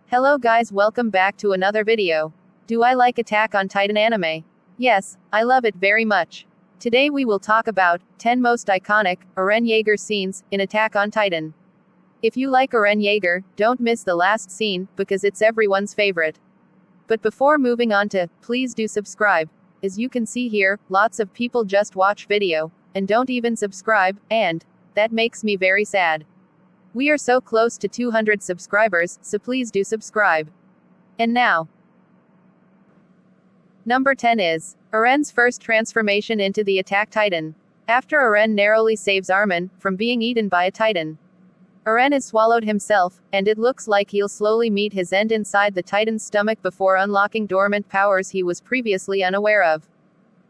Hello guys, welcome back to another video. Do I like Attack on Titan anime? Yes, I love it very much. Today we will talk about 10 most iconic Eren Yeager scenes in Attack on Titan. If you like Eren Yeager, don't miss the last scene, because it's everyone's favorite. But before moving on to, please do subscribe. As you can see here, lots of people just watch video, and don't even subscribe, and that makes me very sad. We are so close to 200 subscribers, so please do subscribe. And now, number 10 is Eren's first transformation into the Attack Titan. After Eren narrowly saves Armin from being eaten by a Titan, Eren is swallowed himself, and it looks like he'll slowly meet his end inside the Titan's stomach before unlocking dormant powers he was previously unaware of.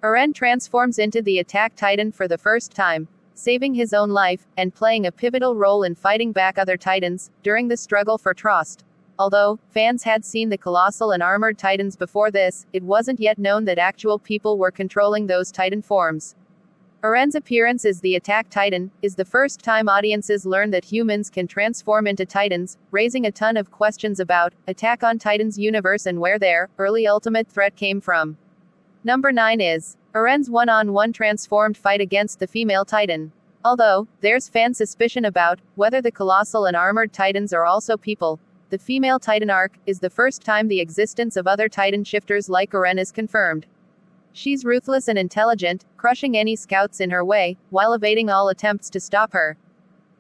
Eren transforms into the Attack Titan for the first time, saving his own life, and playing a pivotal role in fighting back other Titans during the struggle for Trost. Although fans had seen the Colossal and Armored Titans before this, it wasn't yet known that actual people were controlling those Titan forms. Eren's appearance as the Attack Titan is the first time audiences learn that humans can transform into Titans, raising a ton of questions about Attack on Titan's universe and where their early ultimate threat came from. Number 9 is Eren's one-on-one transformed fight against the female Titan. Although there's fan suspicion about whether the Colossal and Armored Titans are also people, the female Titan arc is the first time the existence of other Titan shifters like Eren is confirmed. She's ruthless and intelligent, crushing any scouts in her way, while evading all attempts to stop her.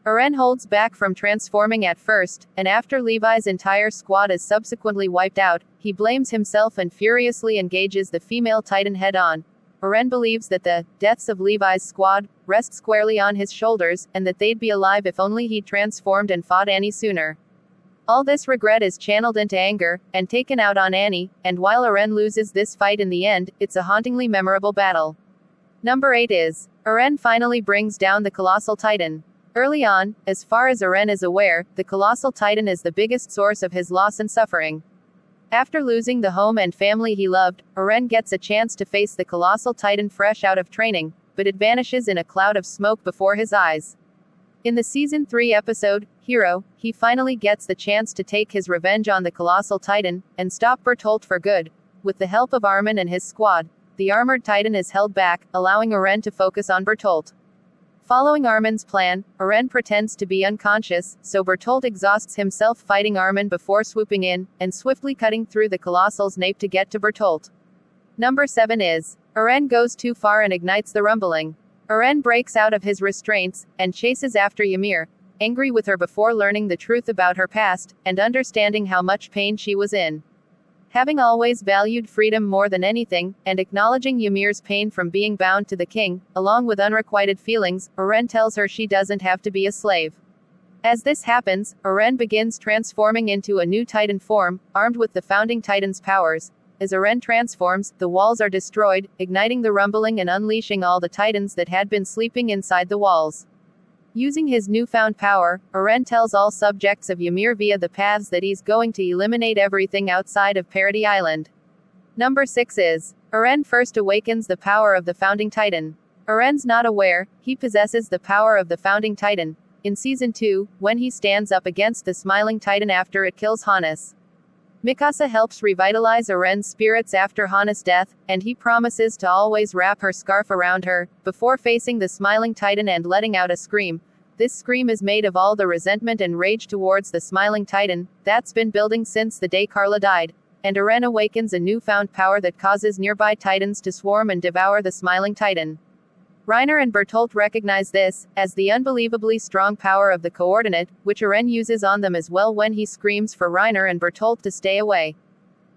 Eren holds back from transforming at first, and after Levi's entire squad is subsequently wiped out, he blames himself and furiously engages the female Titan head-on. Eren believes that the deaths of Levi's squad rest squarely on his shoulders, and that they'd be alive if only he'd transformed and fought Annie sooner. All this regret is channeled into anger, and taken out on Annie, and while Eren loses this fight in the end, it's a hauntingly memorable battle. Number 8 is Eren finally brings down the Colossal Titan. Early on, as far as Eren is aware, the Colossal Titan is the biggest source of his loss and suffering. After losing the home and family he loved, Eren gets a chance to face the Colossal Titan fresh out of training, but it vanishes in a cloud of smoke before his eyes. In the Season 3 episode, Hero, he finally gets the chance to take his revenge on the Colossal Titan, and stop Bertolt for good. With the help of Armin and his squad, the Armored Titan is held back, allowing Eren to focus on Bertolt. Following Armin's plan, Eren pretends to be unconscious, so Bertolt exhausts himself fighting Armin before swooping in, and swiftly cutting through the Colossal's nape to get to Bertolt. Number 7 is Eren goes too far and ignites the rumbling. Eren breaks out of his restraints, and chases after Ymir, angry with her before learning the truth about her past, and understanding how much pain she was in. Having always valued freedom more than anything, and acknowledging Ymir's pain from being bound to the king, along with unrequited feelings, Eren tells her she doesn't have to be a slave. As this happens, Eren begins transforming into a new Titan form, armed with the Founding Titan's powers. As Eren transforms, the walls are destroyed, igniting the rumbling and unleashing all the Titans that had been sleeping inside the walls. Using his newfound power, Eren tells all subjects of Ymir via the paths that he's going to eliminate everything outside of Parody Island. Number 6 is Eren first awakens the power of the Founding Titan. Eren's not aware he possesses the power of the Founding Titan in Season 2, when he stands up against the Smiling Titan after it kills Hannes. Mikasa helps revitalize Eren's spirits after Hannes' death, and he promises to always wrap her scarf around her, before facing the Smiling Titan and letting out a scream. This scream is made of all the resentment and rage towards the Smiling Titan that's been building since the day Carla died, and Eren awakens a newfound power that causes nearby Titans to swarm and devour the Smiling Titan. Reiner and Bertolt recognize this as the unbelievably strong power of the coordinate, which Eren uses on them as well when he screams for Reiner and Bertolt to stay away.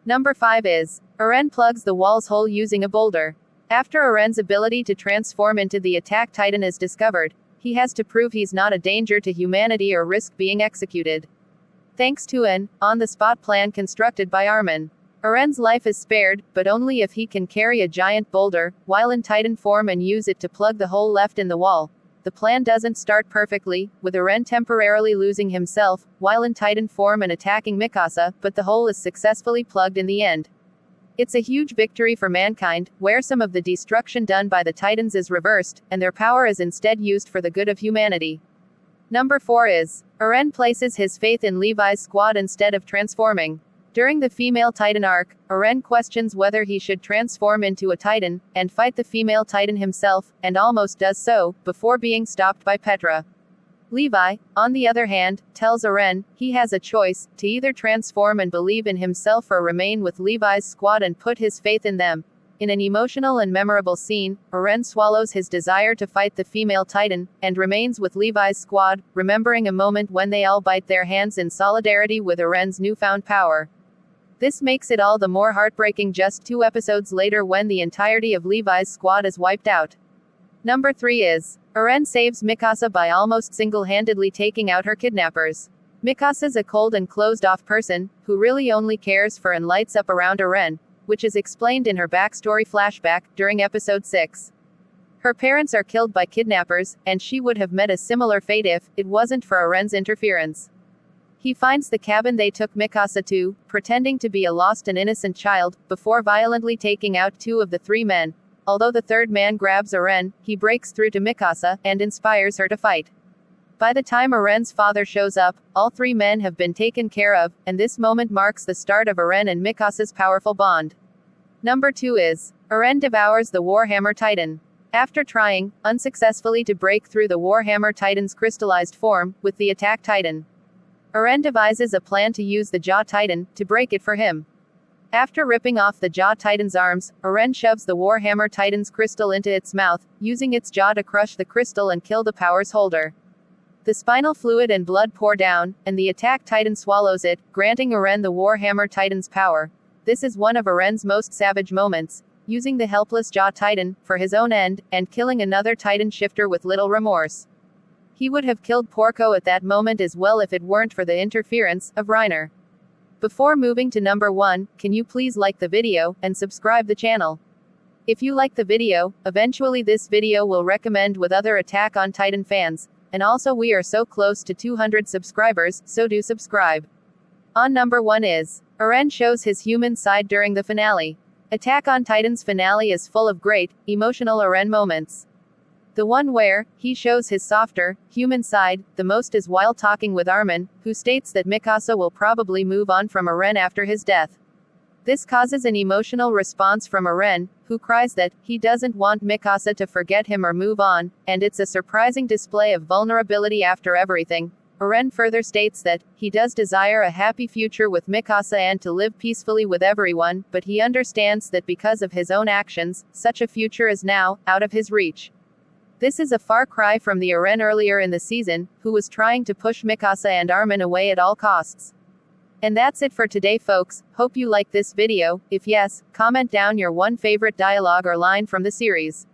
Number 5 is Eren plugs the wall's hole using a boulder. After Eren's ability to transform into the Attack Titan is discovered, he has to prove he's not a danger to humanity or risk being executed. Thanks to an on-the-spot plan constructed by Armin, Eren's life is spared, but only if he can carry a giant boulder, while in Titan form, and use it to plug the hole left in the wall. The plan doesn't start perfectly, with Eren temporarily losing himself, while in Titan form and attacking Mikasa, but the hole is successfully plugged in the end. It's a huge victory for mankind, where some of the destruction done by the Titans is reversed, and their power is instead used for the good of humanity. Number 4 is, Eren places his faith in Levi's squad instead of transforming. During the female Titan arc, Eren questions whether he should transform into a Titan, and fight the female Titan himself, and almost does so, before being stopped by Petra. Levi, on the other hand, tells Eren he has a choice, to either transform and believe in himself or remain with Levi's squad and put his faith in them. In an emotional and memorable scene, Eren swallows his desire to fight the female Titan, and remains with Levi's squad, remembering a moment when they all bite their hands in solidarity with Eren's newfound power. This makes it all the more heartbreaking just 2 episodes later when the entirety of Levi's squad is wiped out. Number 3 is, Eren saves Mikasa by almost single-handedly taking out her kidnappers. Mikasa's a cold and closed-off person, who really only cares for and lights up around Eren, which is explained in her backstory flashback, during episode 6. Her parents are killed by kidnappers, and she would have met a similar fate if it wasn't for Eren's interference. He finds the cabin they took Mikasa to, pretending to be a lost and innocent child, before violently taking out 2 of the 3 men. Although the 3rd man grabs Eren, he breaks through to Mikasa, and inspires her to fight. By the time Eren's father shows up, all 3 men have been taken care of, and this moment marks the start of Eren and Mikasa's powerful bond. Number 2 is, Eren devours the Warhammer Titan. After trying, unsuccessfully to break through the Warhammer Titan's crystallized form, with the Attack Titan, Eren devises a plan to use the Jaw Titan, to break it for him. After ripping off the Jaw Titan's arms, Eren shoves the Warhammer Titan's crystal into its mouth, using its jaw to crush the crystal and kill the power's holder. The spinal fluid and blood pour down, and the Attack Titan swallows it, granting Eren the Warhammer Titan's power. This is one of Eren's most savage moments, using the helpless Jaw Titan, for his own end, and killing another Titan shifter with little remorse. He would have killed Porco at that moment as well if it weren't for the interference of Reiner. Before moving to number 1, can you please like the video, and subscribe the channel? If you like the video, eventually this video will recommend with other Attack on Titan fans, and also we are so close to 200 subscribers, so do subscribe. On number 1 is, Eren shows his human side during the finale. Attack on Titan's finale is full of great, emotional Eren moments. The one where he shows his softer, human side, the most is while talking with Armin, who states that Mikasa will probably move on from Eren after his death. This causes an emotional response from Eren, who cries that he doesn't want Mikasa to forget him or move on, and it's a surprising display of vulnerability after everything. Eren further states that he does desire a happy future with Mikasa and to live peacefully with everyone, but he understands that because of his own actions, such a future is now out of his reach. This is a far cry from the Eren earlier in the season, who was trying to push Mikasa and Armin away at all costs. And that's it for today folks, hope you liked this video. If yes, comment down your one favorite dialogue or line from the series.